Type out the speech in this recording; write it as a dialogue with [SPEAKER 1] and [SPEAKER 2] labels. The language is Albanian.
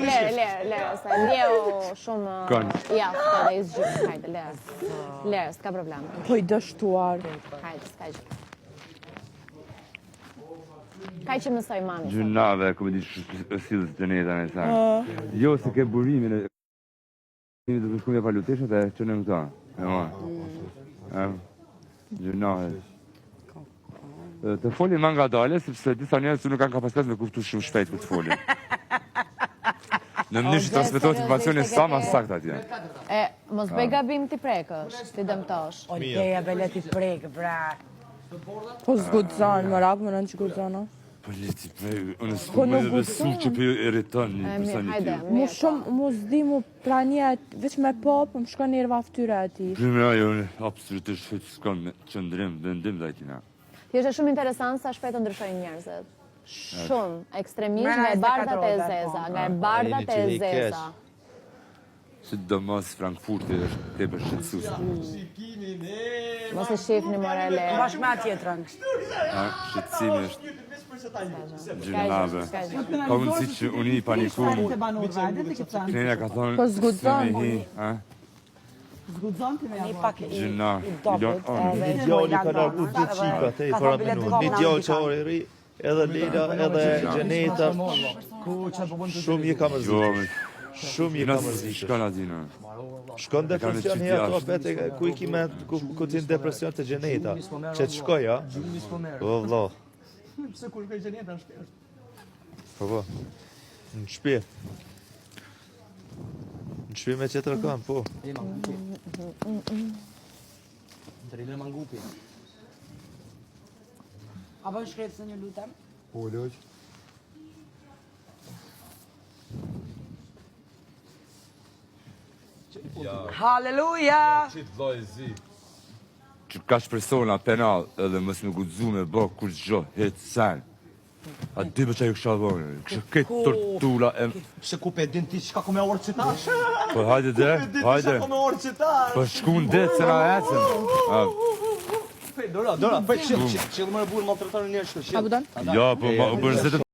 [SPEAKER 1] Lere, se ndjeu shumë jashtë edhe i zgjymë. Hajde, lere, s'ka problem.
[SPEAKER 2] Po i dështuar.
[SPEAKER 1] Hajde, s'ka gjë. Kaj që mësoj mami.
[SPEAKER 3] Gjunave, ku me di silës të neta me sa. Jo, se ke burimin e... Të të shkume pa luteshët e që në më ta. E ma. Gjunave. Të folin ma nga dale, sepse disa njerës nuk kanë kapacitet me kuptu shumë shpejt për të folin. Në mënyrë që transmetohet informacioni sa ma saktë atje.
[SPEAKER 1] Mos bëj gabim ti prekësh, ti dëmtosh.
[SPEAKER 2] O teja bele ti prekë, bra. Po zgudzon, më rakë më nënë që gudzona.
[SPEAKER 3] Po leti prekë, unë s'ku me dhe besu që për ju irriton një person i tjilë.
[SPEAKER 2] Mu shumë, mu s'di mu pra njetë, veç me popë, më shka njerë vaftyre ati.
[SPEAKER 3] Primë ajo, absolutisht që s'kam me qëndrim, vendim dhe atina.
[SPEAKER 1] Ti është shumë interesant sa shpejt të ndryshojnë njerëzit. Shumë, ekstremisht nga e bardat e zeza, nga e bardat e zeza.
[SPEAKER 3] Si do mos Frankfurti është te për shqetsus.
[SPEAKER 1] Mos e shifni morale.
[SPEAKER 2] Bashkë me atjetërën.
[SPEAKER 3] Shqetsimi është gjunave. Ka mundësi që unë i panikum. Knenja ka thonë...
[SPEAKER 2] Po zgudzon.
[SPEAKER 4] Zgudzon të me
[SPEAKER 2] javon.
[SPEAKER 3] Gjuna.
[SPEAKER 5] Një djalli ka largu 2 qipa, te i para minutë. Një djallë që orë i ri, edhe Lila, edhe Gjeneta. Shumë i ka mërzitër. Shumë i ka mërzitër.
[SPEAKER 3] Shkon atina.
[SPEAKER 5] Shkon depresion i ato bete, ku i kime, ku ti në depresion të Gjeneta. Që të shkoj, a? O, vlo.
[SPEAKER 4] Pse kur shkoj Gjeneta në shpirë?
[SPEAKER 5] Po. Në shpirë. Në shpirë me qëtër kam, po.
[SPEAKER 4] E mangupi. Ndërile mangupi.
[SPEAKER 2] A bën shkretë se një lutem?
[SPEAKER 5] Po, lëq.
[SPEAKER 2] Halleluja!
[SPEAKER 3] Që ka persona penal edhe mës me gudzu me bërë kur gjo, hetë sen. A di për që ju kësha vërë, kësha këtë tortura e...
[SPEAKER 4] Se ku pe din ti qka ku me orë qitash?
[SPEAKER 3] Po hajde dhe, hajde.
[SPEAKER 4] Qka ku me orë qitash?
[SPEAKER 3] Po shku në detë se na ecëm.
[SPEAKER 4] Dora, qilë më e burë maltretarë njerë shkë.
[SPEAKER 2] A budon?
[SPEAKER 3] Ja, po ma u bërë zetë